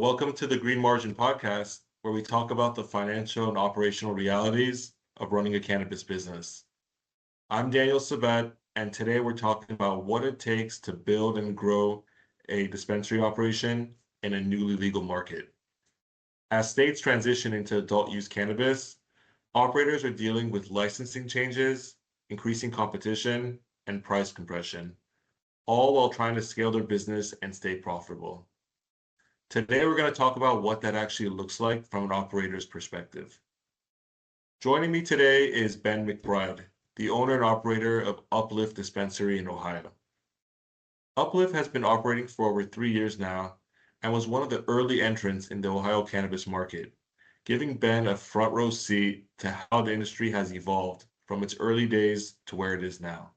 Welcome to the Green Margin Podcast, where we talk about the financial and operational realities of running a cannabis business. I'm Daniel Sabet, and today we're talking about what it takes to build and grow a dispensary operation in a newly legal market. As states transition into adult use cannabis, operators are dealing with licensing changes, increasing competition, and price compression, all while trying to scale their business and stay profitable. Today, we're going to talk about what that actually looks like from an operator's perspective. Joining me today is Ben McBride, the owner and operator of Uplift Dispensary in Ohio. Uplift has been operating for over 3 years now and was one of the early entrants in the Ohio cannabis market, giving Ben a front row seat to how the industry has evolved from its early days to where it is now.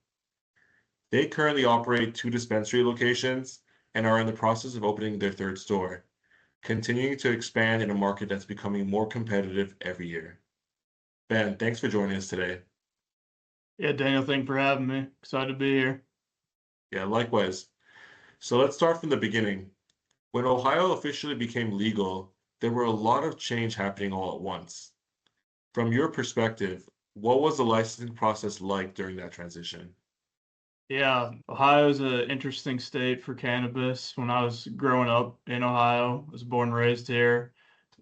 They currently operate 2 dispensary locations and are in the process of opening their 3rd store, continuing to expand in a market that's becoming more competitive every year. Ben, thanks for joining us today. Yeah, Daniel, thanks for having me. Excited to be here. Yeah, likewise. So let's start from the beginning. When Ohio officially became legal, there were a lot of change happening all at once. From your perspective, what was the licensing process like during that transition? Yeah, Ohio is an interesting state for cannabis. When I was growing up in Ohio, I was born and raised here.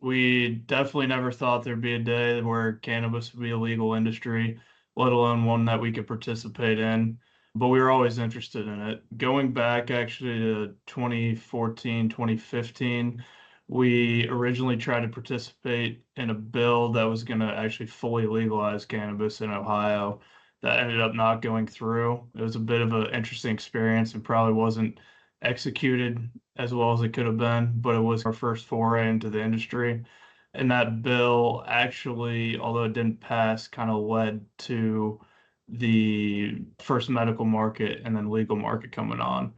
We definitely never thought there'd be a day where cannabis would be a legal industry, let alone one that we could participate in. But we were always interested in it. Going back actually to 2014, 2015, we originally tried to participate in a bill that was going to actually fully legalize cannabis in Ohio. That ended up not going through. It was a bit of an interesting experience and probably wasn't executed as well as it could have been, but it was our first foray into the industry. And that bill actually, although it didn't pass, kind of led to the first medical market and then legal market coming on.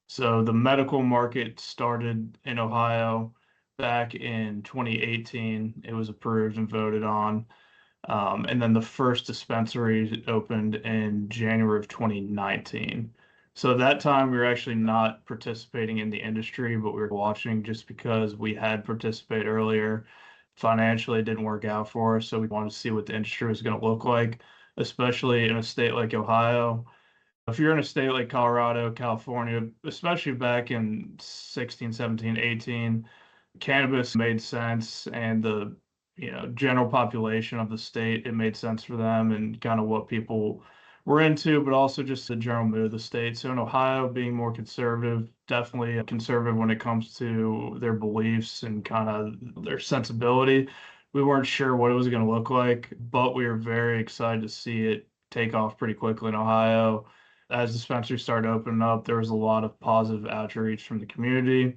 So the medical market started in Ohio back in 2018. It was approved and voted on. And then the first dispensary opened in January of 2019. So at that time, we were actually not participating in the industry, but we were watching just because we had participated earlier. Financially, it didn't work out for us. So we wanted to see what the industry was going to look like, especially in a state like Ohio. If you're in a state like Colorado, California, especially back in 16, 17, 18, cannabis made sense and the general population of the state, it made sense for them and kind of what people were into, but also just the general mood of the state. So in Ohio, being more conservative, definitely conservative when it comes to their beliefs and kind of their sensibility. We weren't sure what it was going to look like, but we were very excited to see it take off pretty quickly in Ohio. As dispensaries started opening up, there was a lot of positive outreach from the community.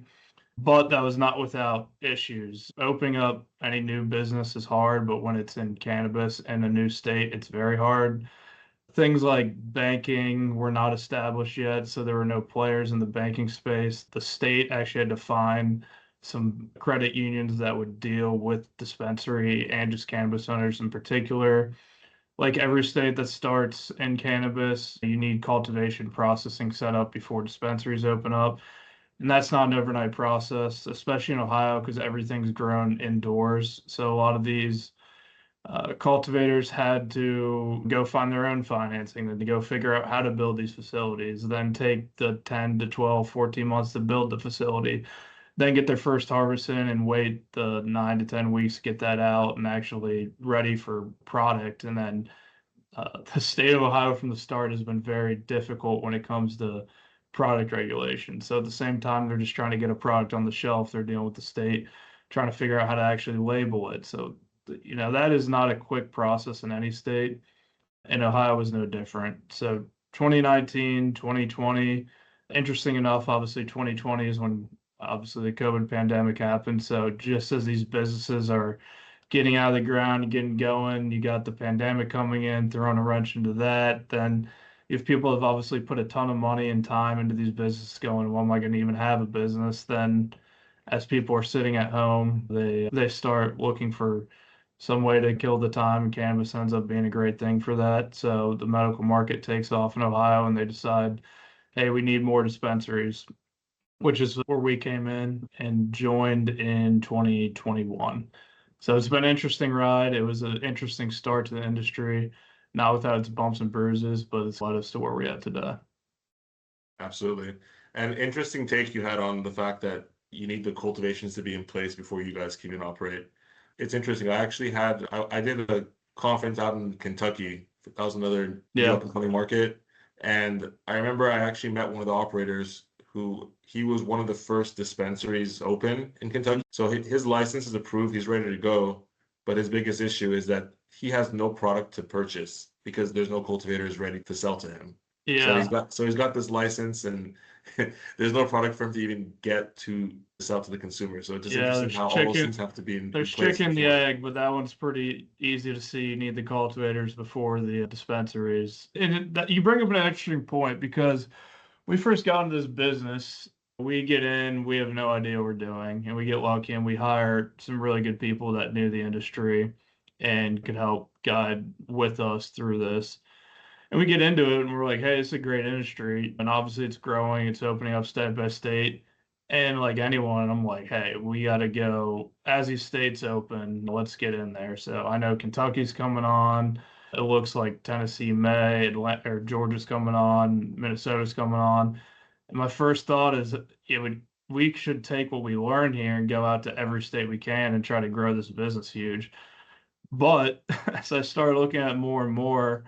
But that was not without issues. Opening up any new business is hard, but when it's in cannabis in a new state, it's very hard. Things like banking were not established yet, so there were no players in the banking space. The state actually had to find some credit unions that would deal with dispensary and just cannabis owners in particular. Like every state that starts in cannabis, you need cultivation processing set up before dispensaries open up. And that's not an overnight process, especially in Ohio, because everything's grown indoors. So a lot of these cultivators had to go find their own financing, then to go figure out how to build these facilities, then take the 10 to 12, 14 months to build the facility, then get their first harvest in and wait the 9 to 10 weeks to get that out and actually ready for product. And then the state of Ohio from the start has been very difficult when it comes to product regulation. So at the same time, they're just trying to get a product on the shelf. They're dealing with the state, trying to figure out how to actually label it. So, that is not a quick process in any state, and Ohio was no different. So 2019, 2020, interesting enough, obviously 2020 is when obviously the COVID pandemic happened. So just as these businesses are getting out of the ground, getting going, you got the pandemic coming in, throwing a wrench into that. Then if people have obviously put a ton of money and time into these businesses going, well, am I going to even have a business? Then as people are sitting at home, they start looking for some way to kill the time, and cannabis ends up being a great thing for that. So the medical market takes off in Ohio and they decide, hey, we need more dispensaries. which is where we came in and joined in 2021. So it's been an interesting ride. It was an interesting start to the industry, not without its bumps and bruises, but it's led us to where we're at today. Absolutely. And interesting take you had on the fact that you need the cultivations to be in place before you guys can even operate. It's interesting. I did a conference out in Kentucky. That was another new Yeah. up and coming market. And I remember I actually met one of the operators who he was one of the first dispensaries open in Kentucky. So his license is approved, he's ready to go. But his biggest issue is that he has no product to purchase because there's no cultivators ready to sell to him. Yeah. So he's got this license and there's no product for him to even get to sell to the consumer. So it's just Yeah, interesting how all those things have to be in there's place chicken, the before. egg, but that one's pretty easy to see. You need the cultivators before the dispensaries. You bring up an interesting point because we first got into this business. We get in, we have no idea what we're doing, and we get lucky and we hire some really good people that knew the industry and could help guide with us through this. And we get into it and we're like, hey, it's a great industry. And obviously it's growing, it's opening up state by state. And like anyone, I'm like, hey, we got to go as these states open, let's get in there. So I know Kentucky's coming on. It looks like Tennessee may, Atlanta, or Georgia's coming on, Minnesota's coming on. And my first thought is we should take what we learned here and go out to every state we can and try to grow this business huge. But as I started looking at it more and more,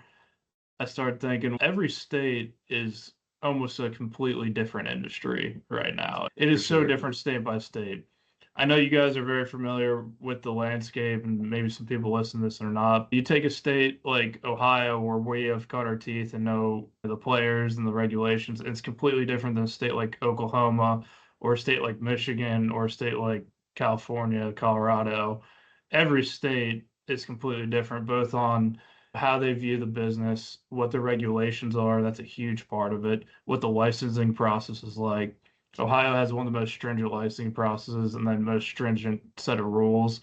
I started thinking every state is almost a completely different industry right now. It For is so sure. different state by state. I know you guys are very familiar with the landscape, and maybe some people listen to this or not. You take a state like Ohio, where we have cut our teeth and know the players and the regulations. It's completely different than a state like Oklahoma, or a state like Michigan, or a state like California, Colorado. Every state is completely different, both on how they view the business, what the regulations are. That's a huge part of it. What the licensing process is like. Ohio has one of the most stringent licensing processes and then most stringent set of rules.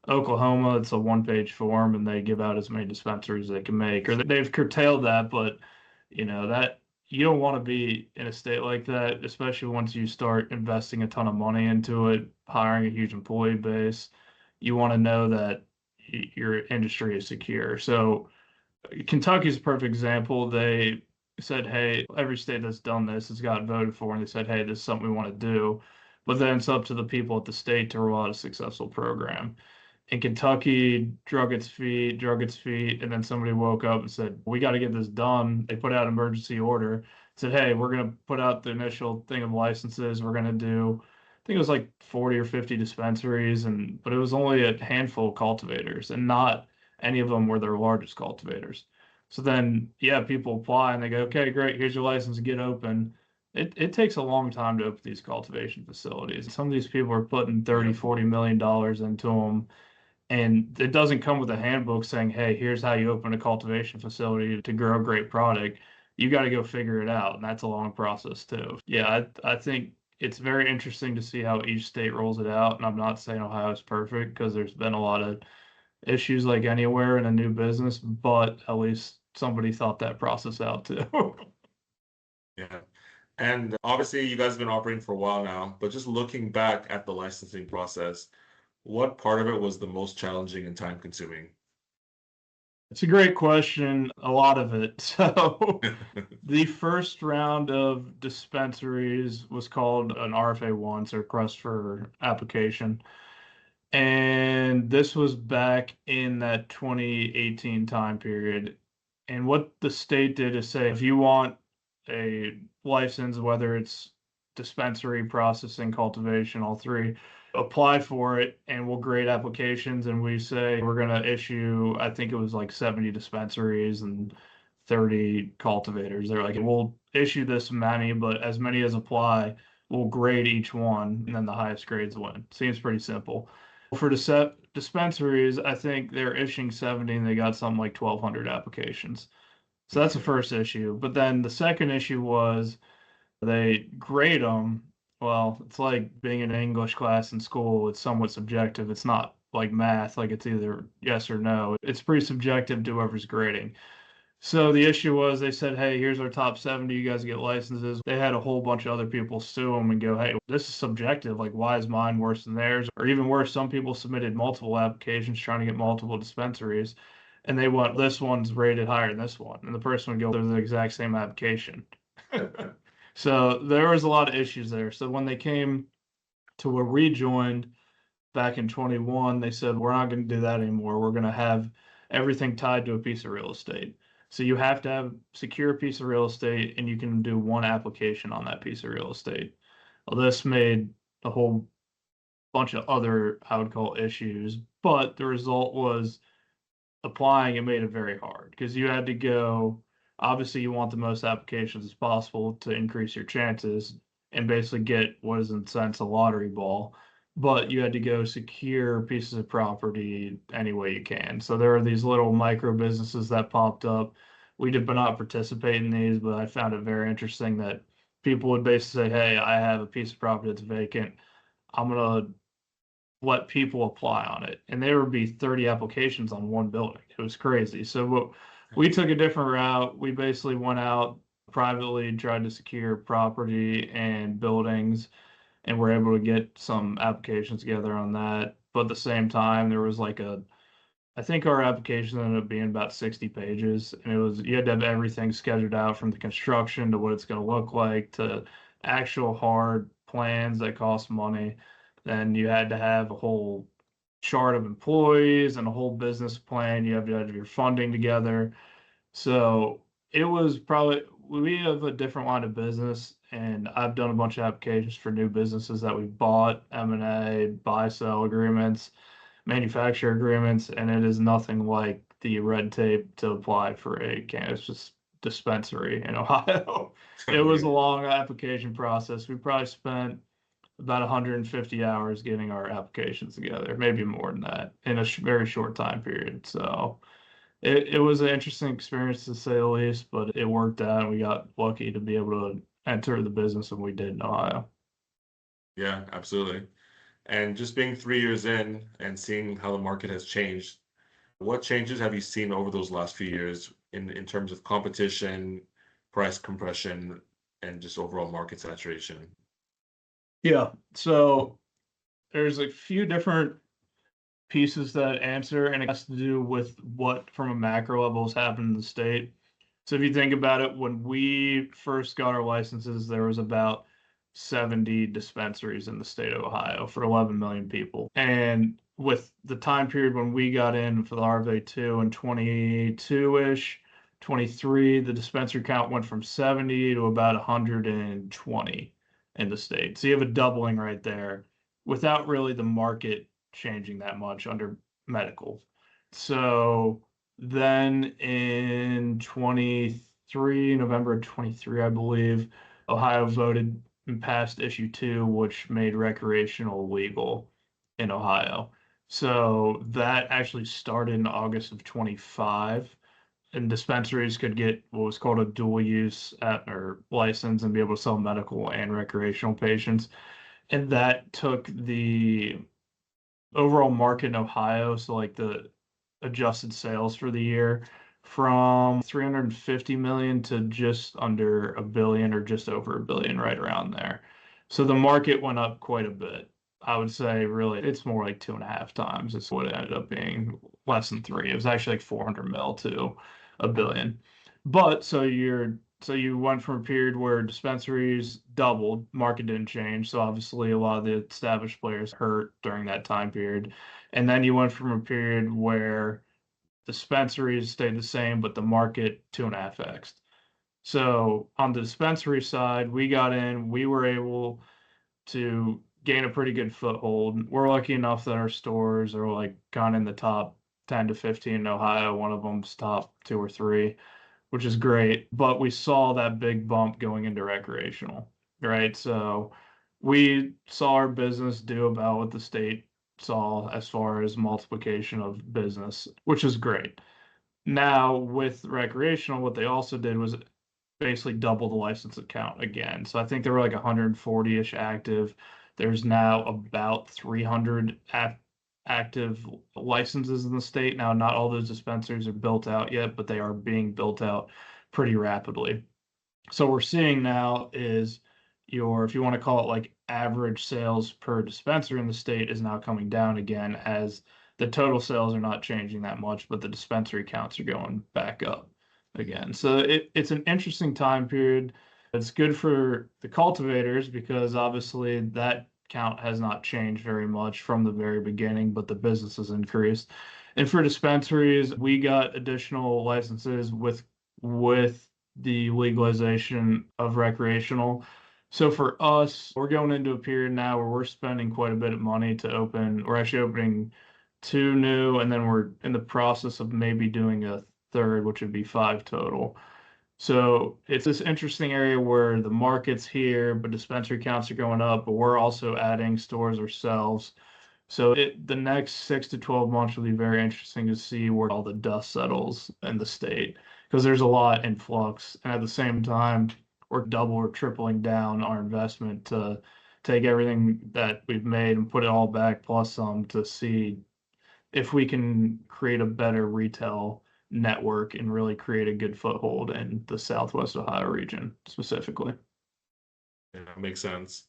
Oklahoma, it's a one-page form and they give out as many dispensaries as they can make, or they've curtailed that, but that you don't want to be in a state like that, especially once you start investing a ton of money into it, hiring a huge employee base. You want to know that your industry is secure. So Kentucky's a perfect example. They said, hey, every state that's done this has got voted for, and they said, hey, this is something we want to do. But then it's up to the people at the state to roll out a successful program. In Kentucky, drug its feet, and then somebody woke up and said, we got to get this done. They put out an emergency order, said, hey, we're going to put out the initial thing of licenses. We're going to do, I think it was like 40 or 50 dispensaries, but it was only a handful of cultivators, and not any of them were their largest cultivators. So then, yeah, people apply and they go, okay, great, here's your license, get open. It takes a long time to open these cultivation facilities. Some of these people are putting 30, $40 million into them. And it doesn't come with a handbook saying, hey, here's how you open a cultivation facility to grow a great product. You got to go figure it out. And that's a long process too. Yeah, I think it's very interesting to see how each state rolls it out. And I'm not saying Ohio is perfect because there's been a lot of issues like anywhere in a new business, but at least somebody thought that process out too. Yeah. And obviously, you guys have been operating for a while now, but just looking back at the licensing process, what part of it was the most challenging and time consuming? It's a great question. A lot of it. So, the first round of dispensaries was called an RFA1, so request for application. And this was back in that 2018 time period. And what the state did is say, if you want a license, whether it's dispensary, processing, cultivation, all three, apply for it and we'll grade applications. And we say we're going to issue, I think it was like 70 dispensaries and 30 cultivators. They're like, we'll issue this many, but as many as apply, we'll grade each one, and then the highest grades win. Seems pretty simple. For dispensaries, I think they're issuing 70 and they got something like 1,200 applications. So that's the Okay. first issue. But then the second issue was they grade them. Well, it's like being in an English class in school. It's somewhat subjective. It's not like math, like it's either yes or no. It's pretty subjective to whoever's grading. So the issue was they said, hey, here's our top 70. You guys get licenses. They had a whole bunch of other people sue them and go, hey, this is subjective. Like, why is mine worse than theirs? Or even worse, some people submitted multiple applications trying to get multiple dispensaries. And they went, this one's rated higher than this one. And the person would go, they're the exact same application. So there was a lot of issues there. So when they came to where we joined back in 21, they said, we're not going to do that anymore. We're going to have everything tied to a piece of real estate. So you have to have secure piece of real estate and you can do one application on that piece of real estate. Well, this made a whole bunch of other, I would call issues, but the result was applying, it made it very hard because you had to go, obviously you want the most applications as possible to increase your chances and basically get what is in a sense a lottery ball, but you had to go secure pieces of property any way you can. So there are these little micro businesses that popped up. We did but not participate in these, but I found it very interesting that people would basically say, hey, I have a piece of property that's vacant. I'm gonna let people apply on it. And there would be 30 applications on one building. It was crazy. So we took a different route. We basically went out privately, tried to secure property and buildings, and we're able to get some applications together on that. But at the same time, there was like I think our application ended up being about 60 pages, and it was, you had to have everything scheduled out from the construction to what it's going to look like to actual hard plans that cost money. Then you had to have a whole chart of employees and a whole business plan. You have to have your funding together. So it was probably, we have a different line of business, and I've done a bunch of applications for new businesses that we've bought, M&A, buy-sell agreements, manufacturer agreements, and it is nothing like the red tape to apply for a cannabis dispensary in Ohio. It was a long application process. We probably spent about 150 hours getting our applications together, maybe more than that, in a very short time period. So it was an interesting experience to say the least, but it worked out, and we got lucky to be able to enter the business when we did in Ohio. Yeah, absolutely. And just being 3 years in and seeing how the market has changed, what changes have you seen over those last few years in terms of competition, price compression, and just overall market saturation? Yeah. So there's a few different pieces that answer, and it has to do with what from a macro level has happened in the state. So if you think about it, when we first got our licenses, there was about 70 dispensaries in the state of Ohio for 11 million people. And with the time period when we got in for the RV2 in 22-ish, 23, the dispensary count went from 70 to about 120 in the state. So you have a doubling right there without really the market changing that much under medical. So then in 23, November of 23, I believe, Ohio voted and passed issue 2, which made recreational legal in Ohio. So that actually started in August of 25, and dispensaries could get what was called a dual use or license and be able to sell medical and recreational patients. And that took the overall market in Ohio, so like the adjusted sales for the year, from 350 million to just under a billion or just over a billion, right around there. So the market went up quite a bit. I would say really it's more like 2.5 times. It's what it ended up being, less than three. It was actually like 400 mil to a billion. But so you went from a period where dispensaries doubled, market didn't change. So obviously a lot of the established players hurt during that time period. And then you went from a period where dispensaries stayed the same, but the market 2.5x. So on the dispensary side, we got in, we were able to gain a pretty good foothold. We're lucky enough that our stores are like kind of in the top 10 to 15 in Ohio. One of them's top 2 or 3, which is great. But we saw that big bump going into recreational, right? So we saw our business do about what the state saw as far as multiplication of business, which is great. Now with recreational, what they also did was basically double the license count again. So I think there were like 140-ish active. There's now about 300 active licenses in the state. Now, not all those dispensaries are built out yet, but they are being built out pretty rapidly. So what we're seeing now is if you want to call it like average sales per dispensary in the state is now coming down again as the total sales are not changing that much, but the dispensary counts are going back up again. So it's an interesting time period. It's good for the cultivators because obviously that count has not changed very much from the very beginning, but the business has increased. And for dispensaries, we got additional licenses with the legalization of recreational. So for us, we're going into a period now where we're spending quite a bit of money to open. We're actually opening 2 new, and then we're in the process of maybe doing a third, which would be 5 total. So it's this interesting area where the market's here, but dispensary counts are going up, but we're also adding stores ourselves. So the next 6 to 12 months will be very interesting to see where all the dust settles in the state because there's a lot in flux. And at the same time, we're double or tripling down our investment to take everything that we've made and put it all back plus some to see if we can create a better retail network and really create a good foothold in the Southwest Ohio region specifically. Yeah, that makes sense.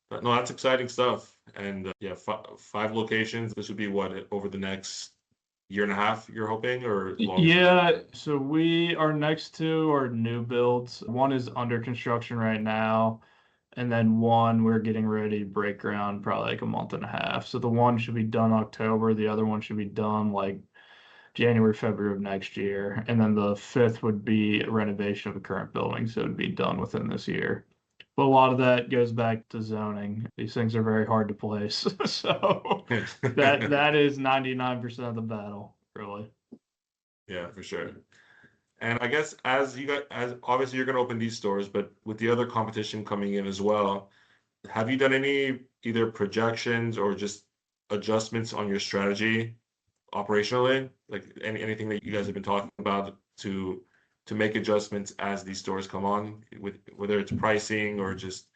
But no, that's exciting stuff. And yeah, 5 locations. This would be what over the next year and a half, you're hoping, or longer? Yeah, so our next 2 are new builds. One is under construction right now, and then one we're getting ready to break ground probably like a month and a half. So the one should be done October, the other one should be done like January, February of next year. And then the 5th would be a renovation of the current building, so it'd be done within this year. But a lot of that goes back to zoning. These things are very hard to place. So that is 99% of the battle, really. Yeah, for sure. And I guess as obviously you're going to open these stores, but with the other competition coming in as well, have you done any either projections or just adjustments on your strategy operationally? Like anything that you guys have been talking about to make adjustments as these stores come on, with whether it's pricing or just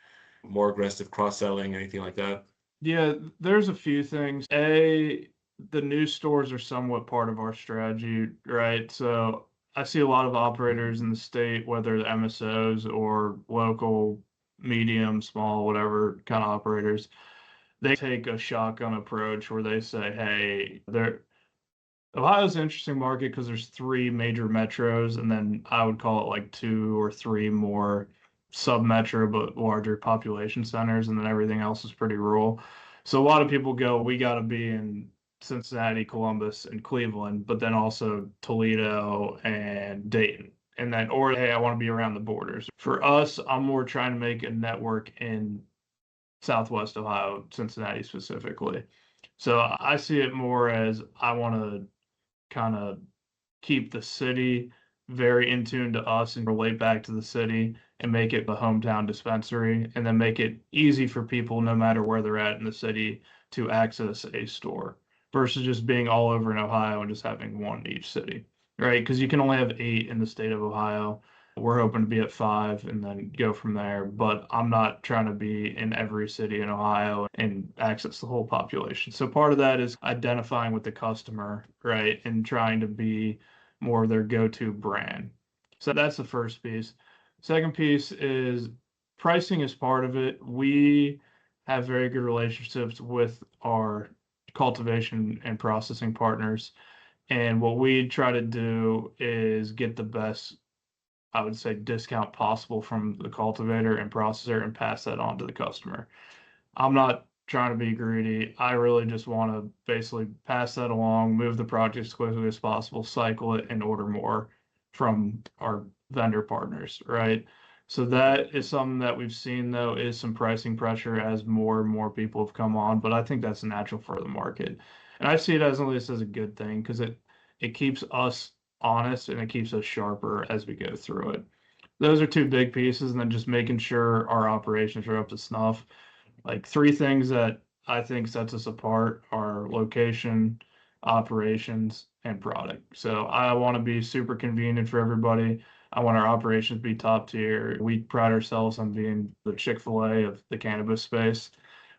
more aggressive cross-selling, anything like that? Yeah, there's a few things. The new stores are somewhat part of our strategy, right? So I see a lot of operators in the state, whether the MSOs or local, medium, small, whatever kind of operators, they take a shotgun approach where they say, hey, Ohio's an interesting market because there's 3 major metros, and then I would call it like 2 or 3 more sub-metro but larger population centers, and then everything else is pretty rural. So a lot of people go, we got to be in Cincinnati, Columbus, and Cleveland, but then also Toledo and Dayton. And then, or hey, I want to be around the borders. For us, I'm more trying to make a network in Southwest Ohio, Cincinnati specifically. So I see it more as I want to kind of keep the city very in tune to us and relate back to the city and make it the hometown dispensary and then make it easy for people no matter where they're at in the city to access a store versus just being all over in Ohio and just having one in each city, right? Because you can only have 8 in the state of Ohio. We're hoping to be at 5 and then go from there. But I'm not trying to be in every city in Ohio and access the whole population. So part of that is identifying with the customer, right? And trying to be more of their go-to brand. So that's the first piece. Second piece is pricing is part of it. We have very good relationships with our cultivation and processing partners. And what we try to do is get the best, I would say, discount possible from the cultivator and processor and pass that on to the customer. I'm not trying to be greedy. I really just want to basically pass that along, move the project as quickly as possible, cycle it, and order more from our vendor partners, right? So that is something that we've seen, though, is some pricing pressure as more and more people have come on, but I think that's natural for the market. And I see it as at least as a good thing because it keeps us honest and it keeps us sharper as we go through it. Those are 2 big pieces, and then just making sure our operations are up to snuff. Like 3 things that I think sets us apart are location, operations, and product. So I want to be super convenient for everybody. I want our operations to be top tier. We pride ourselves on being the Chick-fil-A of the cannabis space.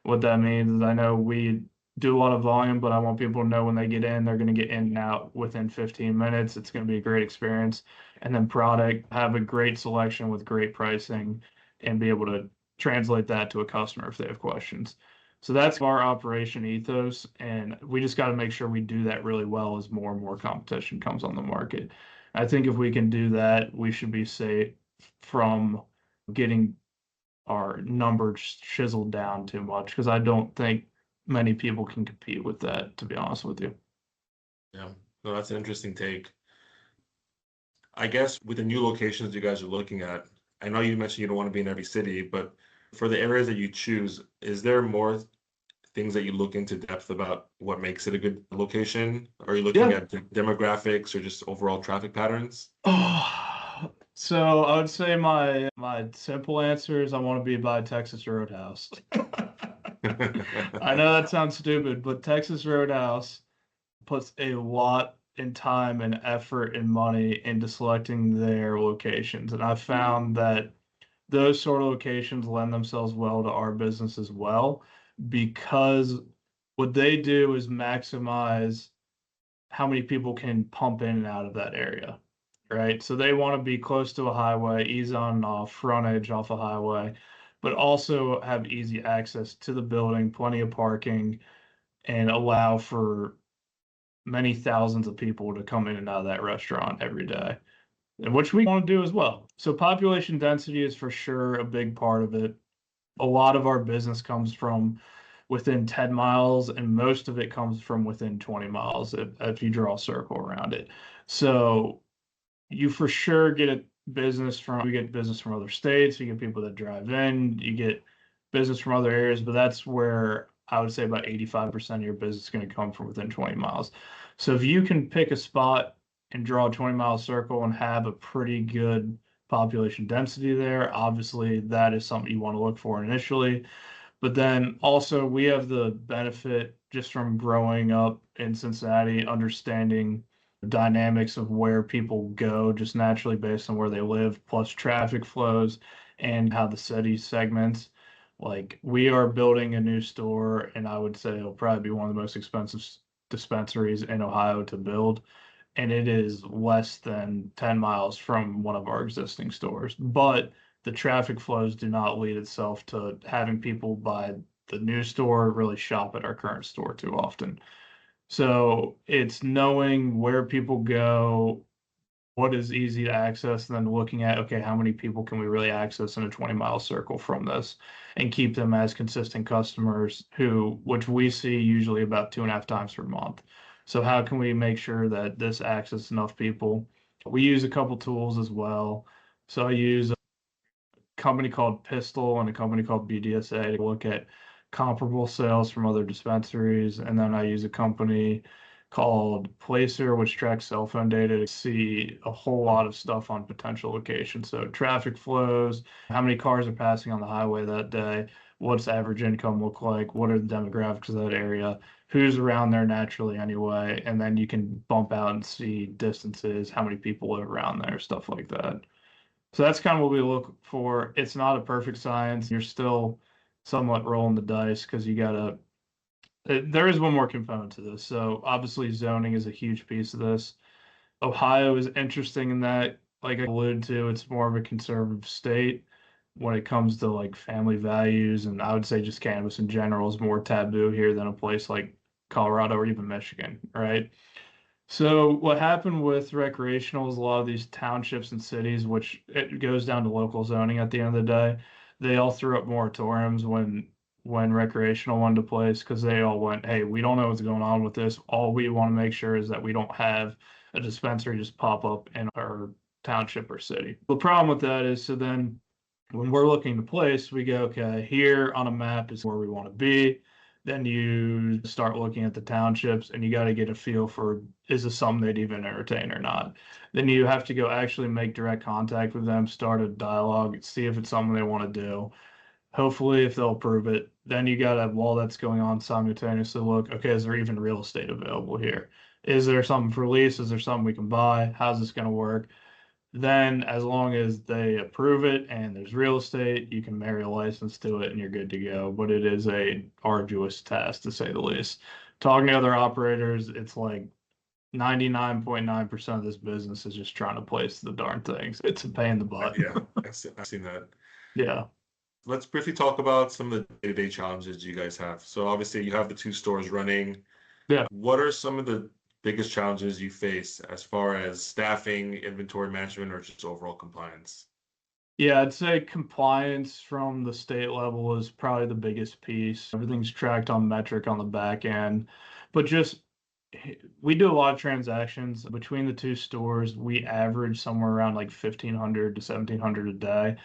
What that means is I know we do a lot of volume, but I want people to know when they get in, they're going to get in and out within 15 minutes. It's going to be a great experience. And then product, have a great selection with great pricing and be able to translate that to a customer if they have questions. So that's our operation ethos. And we just got to make sure we do that really well as more and more competition comes on the market. I think if we can do that, we should be safe from getting our numbers chiseled down too much because I don't think many people can compete with that, to be honest with you. Yeah, no, that's an interesting take. I guess with the new locations you guys are looking at, I know you mentioned you don't want to be in every city, but for the areas that you choose, is there more things that you look into depth about what makes it a good location? Are you looking Yeah. at demographics or just overall traffic patterns? Oh, so I would say my simple answer is I want to be by Texas Roadhouse. I know that sounds stupid, but Texas Roadhouse puts a lot in time and effort and money into selecting their locations. And I've found that those sort of locations lend themselves well to our business as well, because what they do is maximize how many people can pump in and out of that area, right? So they want to be close to a highway, ease on and off, frontage off a highway, but also have easy access to the building, plenty of parking, and allow for many thousands of people to come in and out of that restaurant every day, and which we want to do as well. So population density is for sure a big part of it. A lot of our business comes from within 10 miles, and most of it comes from within 20 miles if you draw a circle around it. So you for sure get a we get business from other states, you get people that drive in, you get business from other areas, but that's where I would say about 85% of your business is going to come from within 20 miles. So if you can pick a spot and draw a 20-mile circle and have a pretty good population density there, obviously that is something you want to look for initially. But then also we have the benefit just from growing up in Cincinnati, understanding the dynamics of where people go just naturally based on where they live, plus traffic flows and how the city segments. Like we are building a new store, and I would say it'll probably be one of the most expensive dispensaries in Ohio to build. And it is less than 10 miles from one of our existing stores. But the traffic flows do not lead itself to having people buy the new store really shop at our current store too often. So it's knowing where people go, what is easy to access, and then looking at, okay, how many people can we really access in a 20-mile circle from this and keep them as consistent customers which we see usually about 2.5 times per month. So how can we make sure that this accesses enough people? We use a couple tools as well. So I use company called Pistol and a company called BDSA to look at comparable sales from other dispensaries. And then I use a company called Placer, which tracks cell phone data to see a whole lot of stuff on potential locations. So traffic flows, how many cars are passing on the highway that day, what's average income look like, what are the demographics of that area, who's around there naturally anyway, and then you can bump out and see distances, how many people live around there, stuff like that. So that's kind of what we look for. It's not a perfect science. You're still somewhat rolling the dice because you gotta. There is one more component to this. So obviously zoning is a huge piece of this. Ohio is interesting in that, like I alluded to, it's more of a conservative state when it comes to like family values, and I would say just cannabis in general is more taboo here than a place like Colorado or even Michigan, right? So what happened with recreational is a lot of these townships and cities, which it goes down to local zoning at the end of the day, they all threw up moratoriums when recreational went to place because they all went, hey, we don't know what's going on with this. All we want to make sure is that we don't have a dispensary just pop up in our township or city. The problem with that is, so then when we're looking to place, we go, okay, here on a map is where we want to be. Then you start looking at the townships and you got to get a feel for, is this something they'd even entertain or not? Then you have to go actually make direct contact with them, start a dialogue, see if it's something they want to do. Hopefully, if they'll approve it, then you got to, while that's going on, simultaneously look, okay, is there even real estate available here? Is there something for lease? Is there something we can buy? How's this going to work? Then, as long as they approve it and there's real estate, you can marry a license to it and you're good to go. But it is a arduous task, to say the least. Talking to other operators, it's like 99.9% of this business is just trying to place the darn things. It's a pain in the butt. Yeah, I've seen that. Yeah. Let's briefly talk about some of the day-to-day challenges you guys have. So obviously you have the 2 stores running. Yeah. What are some of the biggest challenges you face as far as staffing, inventory management, or just overall compliance? Yeah, I'd say compliance from the state level is probably the biggest piece. Everything's tracked on metric on the back end, but just we do a lot of transactions between the 2 stores. We average somewhere around like 1,500 to 1,700 a day.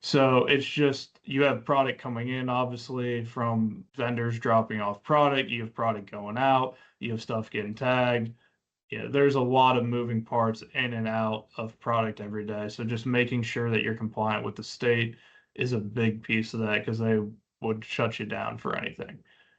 So it's just you have product coming in, obviously, from vendors dropping off product. You have product going out. You have stuff getting tagged. Yeah, there's a lot of moving parts in and out of product every day. So just making sure that you're compliant with the state is a big piece of that because they would shut you down for anything.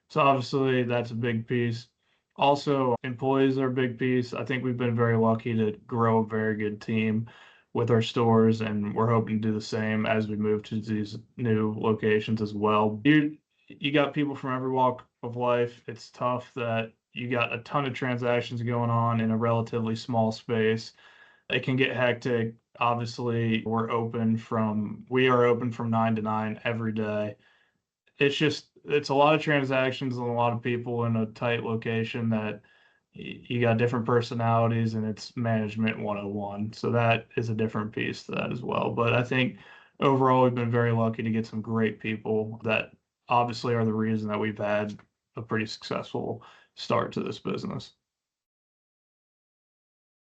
So obviously that's a big piece. Also, employees are a big piece. I think we've been very lucky to grow a very good team with our stores, and we're hoping to do the same as we move to these new locations as well. You got people from every walk of life. It's tough that you got a ton of transactions going on in a relatively small space. It can get hectic. Obviously, we are open from 9 to 9 every day. It's a lot of transactions and a lot of people in a tight location that you got different personalities and it's management 101. So that is a different piece to that as well. But I think overall, we've been very lucky to get some great people that obviously are the reason that we've had a pretty successful start to this business.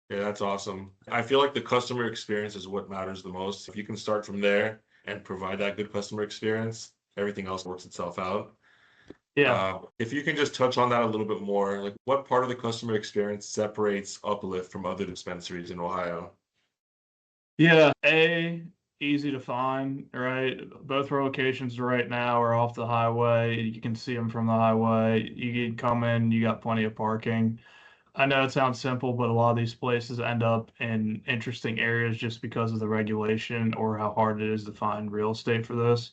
Yeah, that's awesome. I feel like the customer experience is what matters the most. If you can start from there and provide that good customer experience, everything else works itself out. Yeah. If you can just touch on that a little bit more, like what part of the customer experience separates Uplift from other dispensaries in Ohio? Yeah. Easy to find, right? Both our locations right now are off the highway. You can see them from the highway. You can come in, you got plenty of parking. I know it sounds simple, but a lot of these places end up in interesting areas just because of the regulation or how hard it is to find real estate for this.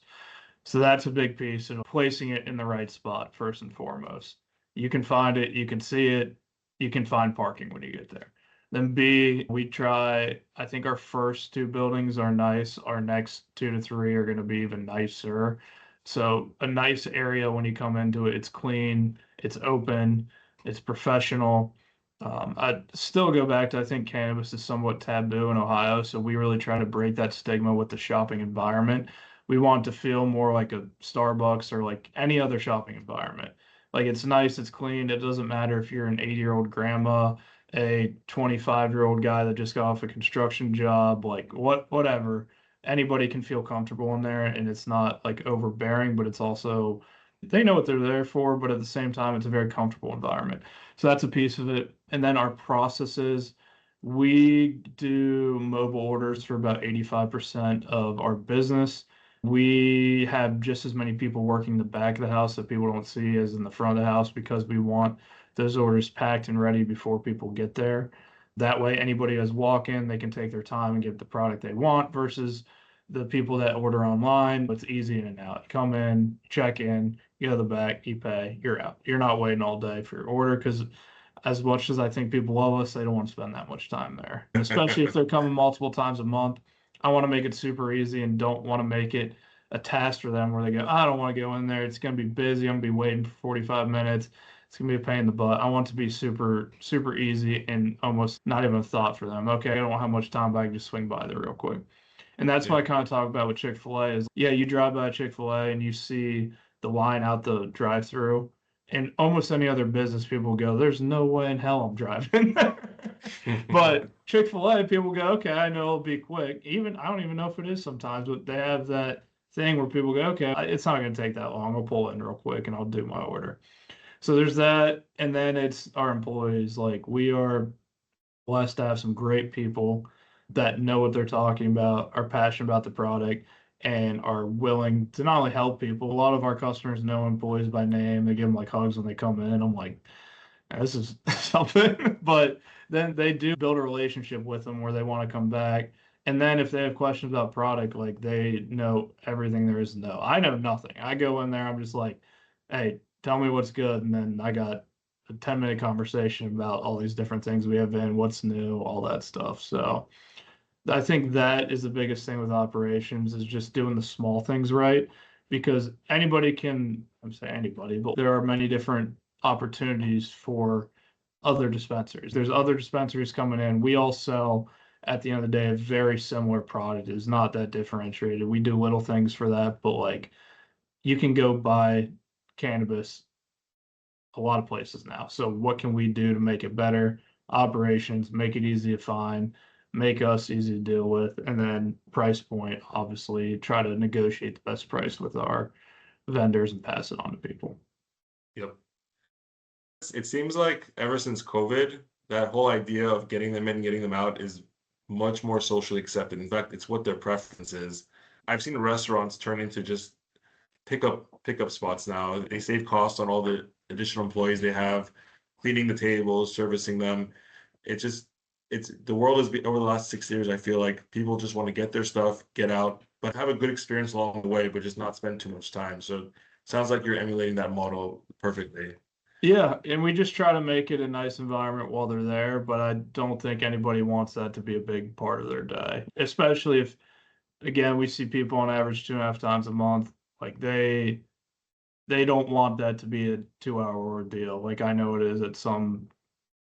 So that's a big piece and placing it in the right spot first and foremost. You can find it, you can see it, you can find parking when you get there. Then B, I think our first 2 buildings are nice. Our next 2 to 3 are going to be even nicer. So a nice area when you come into it, it's clean, it's open, it's professional. I'd still go back to I think cannabis is somewhat taboo in Ohio, so we really try to break that stigma with the shopping environment. We want to feel more like a Starbucks or like any other shopping environment. Like it's nice, it's clean. It doesn't matter if you're an 80-year-old grandma, a 25-year-old guy that just got off a construction job, like whatever. Anybody can feel comfortable in there and it's not like overbearing, but it's also they know what they're there for, but at the same time, it's a very comfortable environment. So that's a piece of it. And then our processes, we do mobile orders for about 85% of our business. We have just as many people working the back of the house that people don't see as in the front of the house because we want those orders packed and ready before people get there. That way, anybody who's walk in, they can take their time and get the product they want versus the people that order online. It's easy in and out. Come in, check in, you go to the back, you pay, you're out. You're not waiting all day for your order because as much as I think people love us, they don't want to spend that much time there. Especially if they're coming multiple times a month. I want to make it super easy and don't want to make it a task for them where they go, I don't want to go in there. It's going to be busy. I'm going to be waiting for 45 minutes. It's going to be a pain in the butt. I want it to be super, super easy and almost not even a thought for them. Okay, I don't have much time, but I can just swing by there real quick. And that's what I kind of talk about with Chick-fil-A is, yeah, you drive by Chick-fil-A and you see the line out the drive-through. And almost any other business, people go, there's no way in hell I'm driving there. But Chick-fil-A, people go, okay, I know it'll be quick. Even I don't even know if it is sometimes, but they have that thing where people go, okay, it's not going to take that long. I'll pull in real quick and I'll do my order. So there's that. And then it's our employees. Like we are blessed to have some great people that know what they're talking about, are passionate about the product, and are willing to not only help people. A lot of our customers know employees by name. They give them like hugs when they come in. I'm like, this is something. But then they do build a relationship with them where they want to come back. And then if they have questions about product, like they know everything there is to know. I know nothing. I go in there, I'm just like, hey, tell me what's good. And then I got a 10-minute conversation about all these different things we have in, what's new, all that stuff. So I think that is the biggest thing with operations is just doing the small things right. Because anybody can, I'm saying anybody, but there are many different opportunities for other dispensaries. There's other dispensaries coming in. We all sell, at the end of the day, a very similar product. It's not that differentiated. We do little things for that, but like you can go buy cannabis a lot of places now. So what can we do to make it better? Operations, make it easy to find, make us easy to deal with, and then price point, obviously try to negotiate the best price with our vendors and pass it on to people. Yep. It seems like ever since COVID, that whole idea of getting them in, getting them out is much more socially accepted. In fact, it's what their preference is. I've seen restaurants turn into just pickup spots now. They save costs on all the additional employees they have, cleaning the tables, servicing them. It's the world has been over the last 6 years. I feel like people just want to get their stuff, get out, but have a good experience along the way, but just not spend too much time. So it sounds like you're emulating that model perfectly. Yeah, and we just try to make it a nice environment while they're there, but I don't think anybody wants that to be a big part of their day, especially if, again, we see people on average 2.5 times a month. Like they don't want that to be a 2-hour ordeal. Like I know it is at some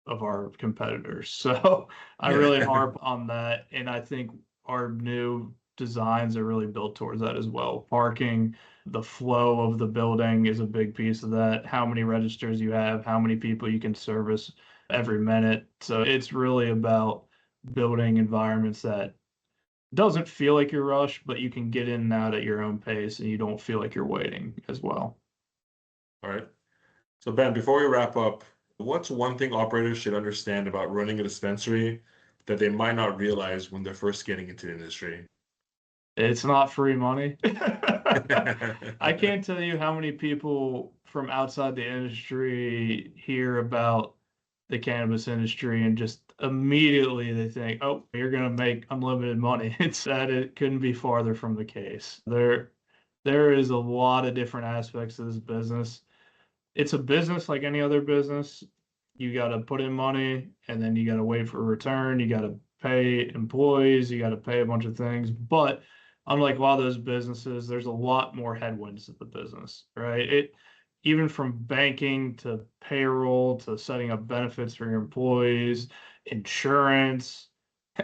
of our competitors. So I really harp on that. And I think our new designs are really built towards that as well. Parking, the flow of the building is a big piece of that. How many registers you have, how many people you can service every minute. So it's really about building environments that doesn't feel like you're rushed, but you can get in and out at your own pace and you don't feel like you're waiting as well. All right. So Ben, before we wrap up, what's one thing operators should understand about running a dispensary that they might not realize when they're first getting into the industry? It's not free money. I can't tell you how many people from outside the industry hear about the cannabis industry and just immediately they think, oh, you're going to make unlimited money. It's that it couldn't be farther from the case. There is a lot of different aspects of this business. It's a business like any other business. You got to put in money and then you got to wait for a return. You got to pay employees, you got to pay a bunch of things. But unlike a lot of those businesses, there's a lot more headwinds to the business, right? Even from banking to payroll to setting up benefits for your employees, insurance,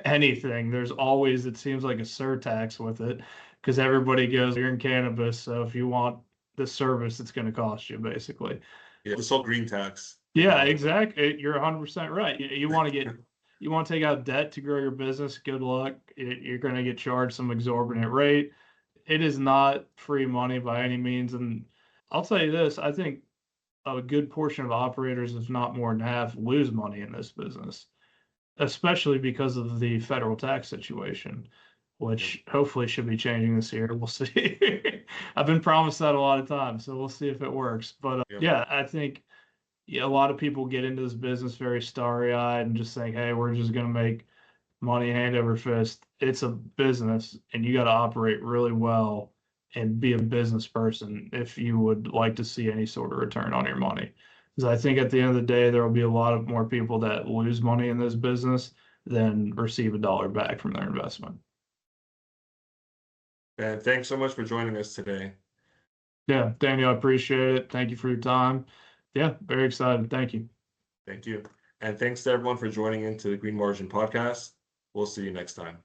anything. There's always, it seems like a surtax with it because everybody goes, you're in cannabis, so if you want the service, it's going to cost you basically. Yeah, it's all green tax. Yeah, exactly. You're 100% right. You want to get, you want to take out debt to grow your business. Good luck. You're going to get charged some exorbitant rate. It is not free money by any means. And I'll tell you this, I think a good portion of operators, if not more than half, lose money in this business, especially because of the federal tax situation, which hopefully should be changing this year. We'll see. I've been promised that a lot of times, so we'll see if it works. But yeah, I think a lot of people get into this business very starry-eyed and just think, hey, we're just going to make money hand over fist. It's a business, and you got to operate really well and be a business person if you would like to see any sort of return on your money. Because I think at the end of the day, there will be a lot of more people that lose money in this business than receive a dollar back from their investment. Ben, thanks so much for joining us today. Yeah, Daniel, I appreciate it. Thank you for your time. Yeah, very excited. Thank you. Thank you. And thanks to everyone for joining into the Green Margin podcast. We'll see you next time.